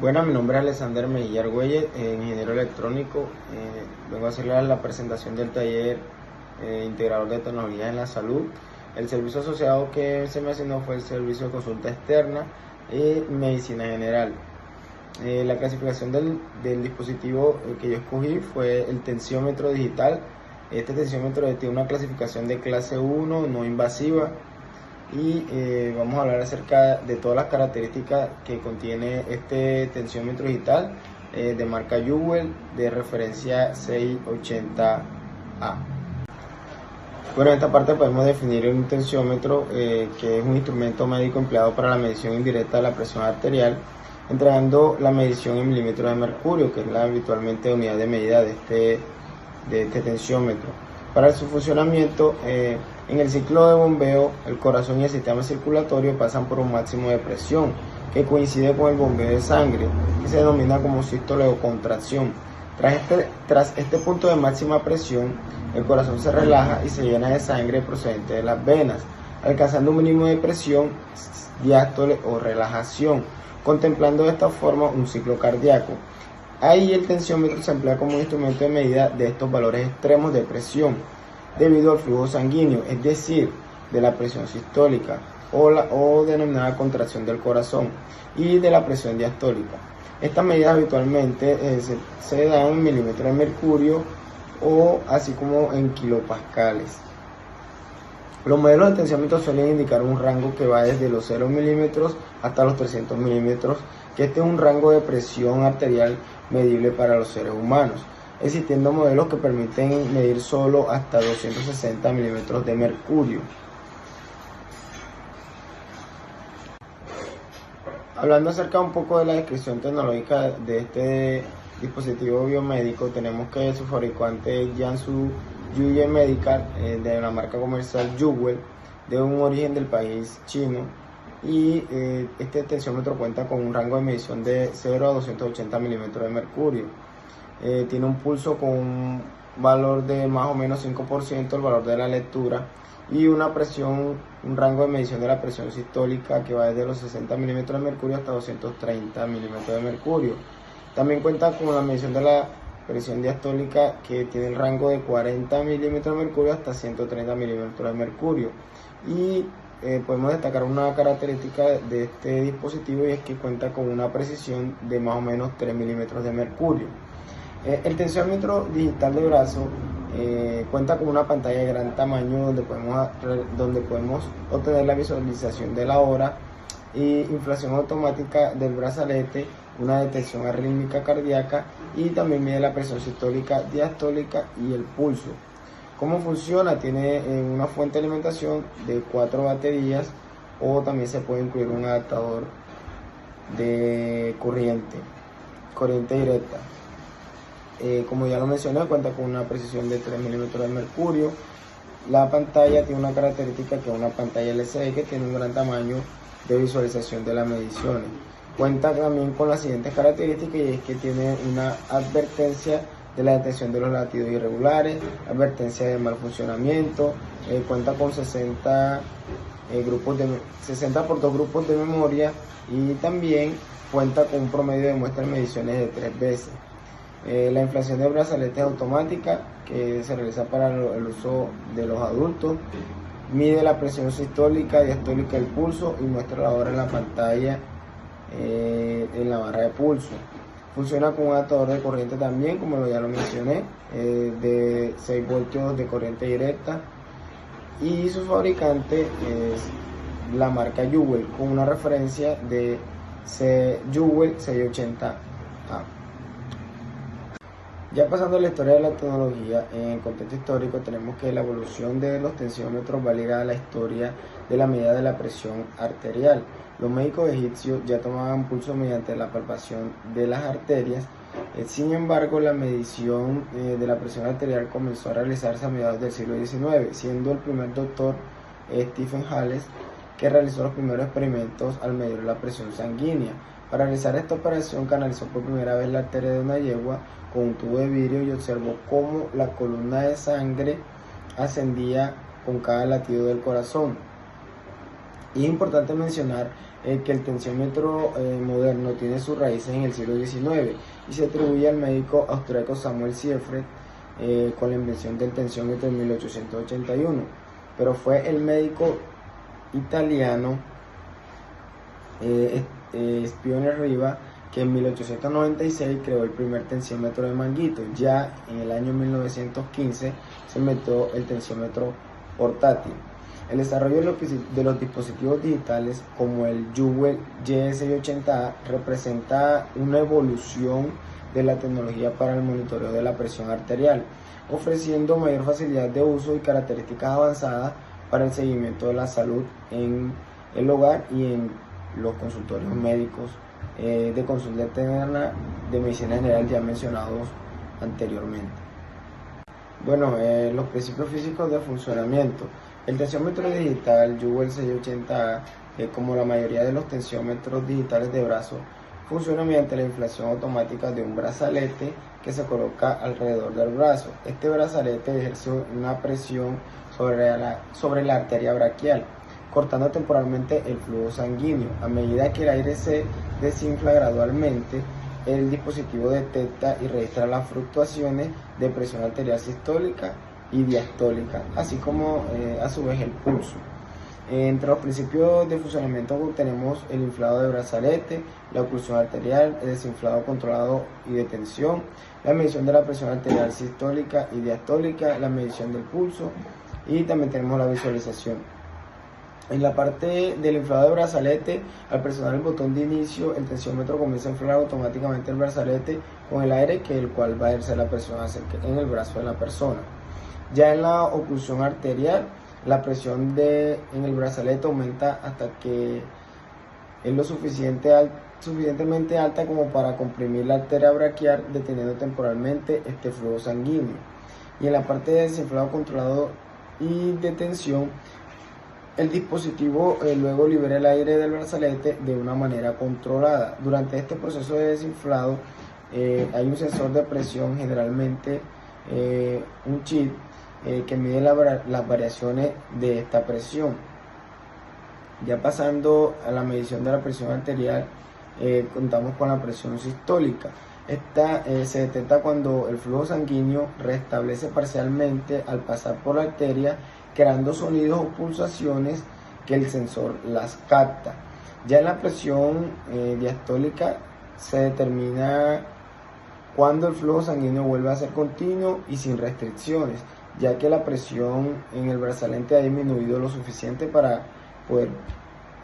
Bueno, mi nombre es Alexander Mejía Argüelles, ingeniero electrónico. Vengo a hacerle la presentación del taller integrador de tecnologías en la salud. El servicio asociado que se me asignó fue el servicio de consulta externa y medicina general. La clasificación del dispositivo que yo escogí fue el tensiómetro digital. Este tensiómetro tiene una clasificación de clase 1, no invasiva. Y vamos a hablar acerca de todas las características que contiene este tensiómetro digital de marca Juwel de referencia 680A. Bueno, en esta parte podemos definir un tensiómetro que es un instrumento médico empleado para la medición indirecta de la presión arterial, entregando la medición en milímetros de mercurio, que es la habitualmente unidad de medida de este tensiómetro. Para su funcionamiento, en el ciclo de bombeo, el corazón y el sistema circulatorio pasan por un máximo de presión que coincide con el bombeo de sangre, que se denomina como sístole o contracción. Tras este punto de máxima presión, el corazón se relaja y se llena de sangre procedente de las venas, alcanzando un mínimo de presión, diástole o relajación, contemplando de esta forma un ciclo cardíaco. Ahí el tensiómetro se emplea como un instrumento de medida de estos valores extremos de presión debido al flujo sanguíneo, es decir, de la presión sistólica o denominada contracción del corazón y de la presión diastólica. Estas medidas habitualmente se dan en milímetros de mercurio o así como en kilopascales. Los modelos de tensiómetro suelen indicar un rango que va desde los 0 milímetros hasta los 300 milímetros, que este es un rango de presión arterial medible para los seres humanos, existiendo modelos que permiten medir solo hasta 260 milímetros de mercurio. Hablando acerca un poco de la descripción tecnológica de este dispositivo biomédico, tenemos que su fabricante es Jiangsu Jiuying Medical, de la marca comercial Juwel, de un origen del país chino, y este tensiómetro cuenta con un rango de medición de 0 a 280 milímetros de mercurio. Tiene un pulso con un valor de más o menos 5%, el valor de la lectura, y una presión, un rango de medición de la presión sistólica que va desde los 60 milímetros de mercurio hasta 230 milímetros de mercurio. También cuenta con la medición de la presión diastólica, que tiene el rango de 40 milímetros de mercurio hasta 130 milímetros de mercurio. Y podemos destacar una característica de este dispositivo, y es que cuenta con una precisión de más o menos 3 milímetros de mercurio. El tensiómetro digital de brazo cuenta con una pantalla de gran tamaño donde podemos obtener la visualización de la hora y inflación automática del brazalete, una detección arrítmica cardíaca, y también mide la presión sistólica, diastólica y el pulso. ¿Cómo funciona? Tiene una fuente de alimentación de 4 baterías, o también se puede incluir un adaptador de corriente directa. Como ya lo mencioné, cuenta con una precisión de 3 milímetros de mercurio. La pantalla tiene una característica que es una pantalla LCD que tiene un gran tamaño de visualización de las mediciones. Cuenta también con las siguientes características, y es que tiene una advertencia de la detección de los latidos irregulares, advertencia de mal funcionamiento, cuenta con 60 por 2 grupos de memoria, y también cuenta con un promedio de muestras de mediciones de 3 veces. La inflación de brazalete es automática, que se realiza para el uso de los adultos. Mide la presión sistólica, diastólica, el pulso, y muestra la hora en la pantalla en la barra de pulso. Funciona con un adaptador de corriente también, como ya lo mencioné, de 6 voltios de corriente directa, y su fabricante es la marca Juwel, con una referencia de Juwel 680A. Ya pasando a la historia de la tecnología, en contexto histórico tenemos que la evolución de los tensiómetros va ligada a la historia de la medida de la presión arterial. Los médicos egipcios ya tomaban pulso mediante la palpación de las arterias. Sin embargo, la medición de la presión arterial comenzó a realizarse a mediados del siglo XIX, siendo el primer doctor Stephen Hales que realizó los primeros experimentos al medir la presión sanguínea. Para realizar esta operación, canalizó por primera vez la arteria de una yegua con un tubo de vidrio y observó cómo la columna de sangre ascendía con cada latido del corazón. Y es importante mencionar que el tensiómetro moderno tiene sus raíces en el siglo XIX y se atribuye al médico austríaco Samuel Sieffert con la invención del tensiómetro en 1881, pero fue el médico italiano Spione Riva que en 1896 creó el primer tensiómetro de manguito. Ya en el año 1915 se inventó el tensiómetro portátil. El desarrollo de los dispositivos digitales como el Juwel J680A representa una evolución de la tecnología para el monitoreo de la presión arterial, ofreciendo mayor facilidad de uso y características avanzadas para el seguimiento de la salud en el hogar y en los consultorios médicos de consulta externa de medicina general ya mencionados anteriormente. Bueno, los principios físicos de funcionamiento. El tensiómetro digital Juwel 680A, como la mayoría de los tensiómetros digitales de brazo, funciona mediante la inflación automática de un brazalete que se coloca alrededor del brazo. Este brazalete ejerce una presión sobre la arteria braquial, cortando temporalmente el flujo sanguíneo. A medida que el aire se desinfla gradualmente, el dispositivo detecta y registra las fluctuaciones de presión arterial sistólica y diastólica, así como a su vez el pulso. Entre los principios de funcionamiento tenemos el inflado de brazalete, la oclusión arterial, el desinflado controlado y de tensión, la medición de la presión arterial sistólica y diastólica, la medición del pulso y también tenemos la visualización. En la parte del inflado de brazalete, al presionar el botón de inicio, el tensiómetro comienza a inflar automáticamente el brazalete con el aire el cual va a ejercer la presión en el brazo de la persona. Ya en la oclusión arterial, la presión en el brazalete aumenta hasta que es lo suficientemente alta como para comprimir la arteria braquial, deteniendo temporalmente este flujo sanguíneo. Y en la parte de desinflado controlado y de tensión, el dispositivo luego libera el aire del brazalete de una manera controlada. Durante este proceso de desinflado hay un sensor de presión, generalmente un chip, que mide las variaciones de esta presión. Ya pasando a la medición de la presión arterial, contamos con la presión sistólica. Esta se detecta cuando el flujo sanguíneo restablece parcialmente al pasar por la arteria, creando sonidos o pulsaciones que el sensor las capta. Ya en la presión diastólica se determina cuando el flujo sanguíneo vuelve a ser continuo y sin restricciones, ya que la presión en el brazalete ha disminuido lo suficiente para poder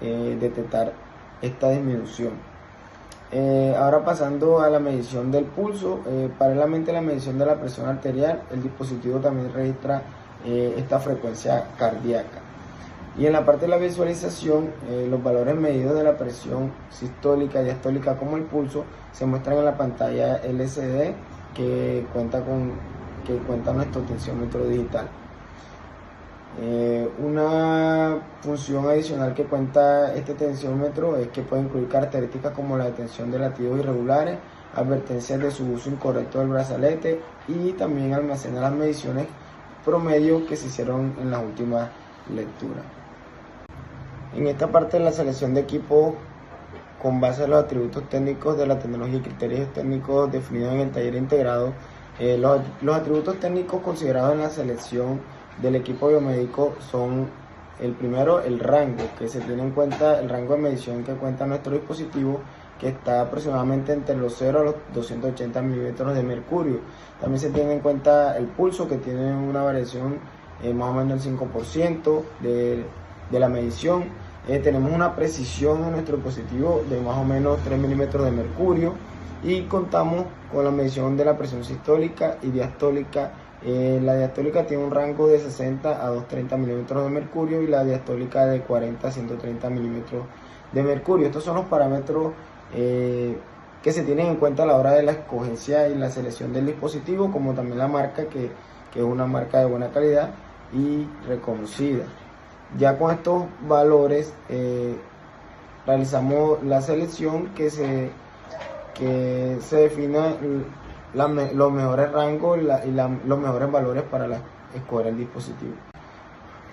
detectar esta disminución. Ahora pasando a la medición del pulso, paralelamente a la medición de la presión arterial, el dispositivo también registra esta frecuencia cardíaca. Y en la parte de la visualización, los valores medidos de la presión sistólica y diastólica como el pulso se muestran en la pantalla LCD que cuenta nuestro tensiómetro digital. Una función adicional que cuenta este tensiómetro es que puede incluir características como la detección de latidos irregulares, advertencias de su uso incorrecto del brazalete y también almacena las mediciones promedio que se hicieron en las últimas lecturas. En esta parte de la selección de equipo, con base en los atributos técnicos de la tecnología y criterios técnicos definidos en el taller integrado, los atributos técnicos considerados en la selección del equipo biomédico son: el primero, el rango, que se tiene en cuenta el rango de medición que cuenta nuestro dispositivo, que está aproximadamente entre los 0 a los 280 milímetros de mercurio. También se tiene en cuenta el pulso, que tiene una variación más o menos del 5% de la medición. Tenemos una precisión en nuestro dispositivo de más o menos 3 milímetros de mercurio y contamos con la medición de la presión sistólica y diastólica. La diastólica tiene un rango de 60 a 230 milímetros de mercurio y la diastólica de 40 a 130 milímetros de mercurio. Estos son los parámetros que se tienen en cuenta a la hora de la escogencia y la selección del dispositivo, como también la marca, que es una marca de buena calidad y reconocida. Ya con estos valores realizamos la selección que se defina los mejores rangos y los mejores valores para escoger el dispositivo.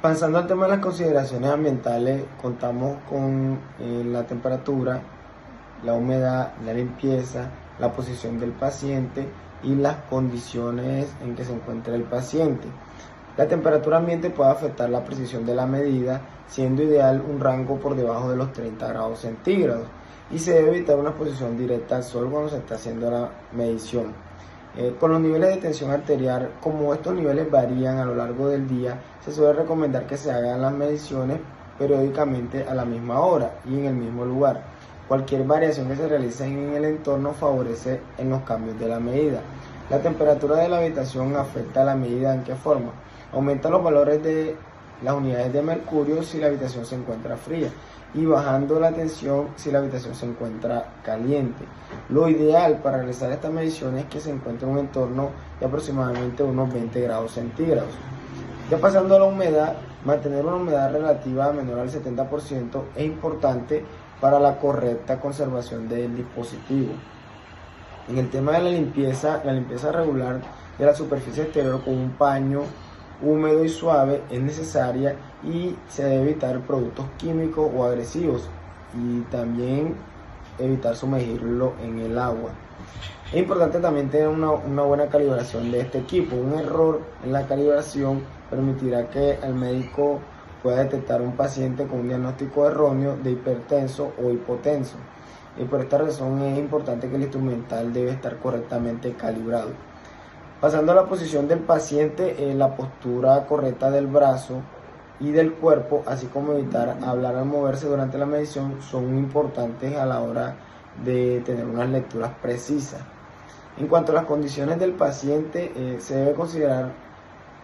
Pasando al tema de las consideraciones ambientales, contamos con la temperatura, la humedad, la limpieza, la posición del paciente y las condiciones en que se encuentra el paciente. La temperatura ambiente puede afectar la precisión de la medida, siendo ideal un rango por debajo de los 30 grados centígrados, y se debe evitar una exposición directa al sol cuando se está haciendo la medición. Con los niveles de tensión arterial, como estos niveles varían a lo largo del día, se suele recomendar que se hagan las mediciones periódicamente a la misma hora y en el mismo lugar. Cualquier variación que se realice en el entorno favorece en los cambios de la medida. La temperatura de la habitación afecta a la medida. ¿En qué forma? Aumenta los valores de las unidades de mercurio si la habitación se encuentra fría y bajando la tensión si la habitación se encuentra caliente. Lo ideal para realizar esta medición es que se encuentre en un entorno de aproximadamente unos 20 grados centígrados. Ya pasando a la humedad, mantener una humedad relativa menor al 70% es importante para la correcta conservación del dispositivo. En el tema de la limpieza regular de la superficie exterior con un paño húmedo y suave es necesaria y se debe evitar productos químicos o agresivos y también evitar sumergirlo en el agua. Es importante también tener una buena calibración de este equipo. Un error en la calibración permitirá que el médico pueda detectar un paciente con un diagnóstico erróneo de hipertenso o hipotenso. Y por esta razón es importante que el instrumental debe estar correctamente calibrado. Pasando a la posición del paciente, la postura correcta del brazo y del cuerpo, así como evitar hablar al moverse durante la medición, son importantes a la hora de tener unas lecturas precisas. En cuanto a las condiciones del paciente, se debe considerar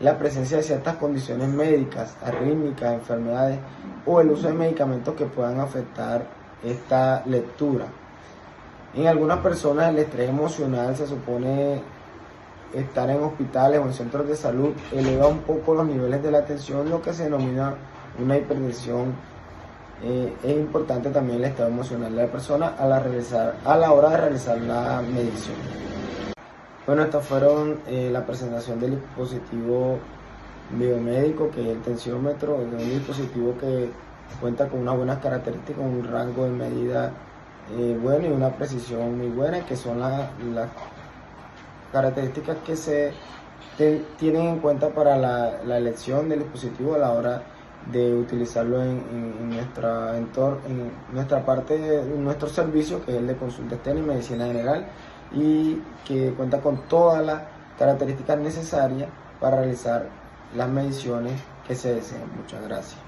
la presencia de ciertas condiciones médicas, arrítmicas, enfermedades o el uso de medicamentos que puedan afectar esta lectura. En algunas personas el estrés emocional se supone estar en hospitales o en centros de salud eleva un poco los niveles de la tensión, lo que se denomina una hipertensión. Es importante también el estado emocional de la persona a la hora de realizar la medición. Bueno, estas fueron la presentación del dispositivo biomédico, que es el tensiómetro, un dispositivo que cuenta con unas buenas características, un rango de medida bueno y una precisión muy buena, que son las características que se tienen en cuenta para la elección del dispositivo a la hora de utilizarlo en nuestra parte de nuestro servicio, que es el de consulta externa y medicina general, y que cuenta con todas las características necesarias para realizar las mediciones que se deseen. Muchas gracias.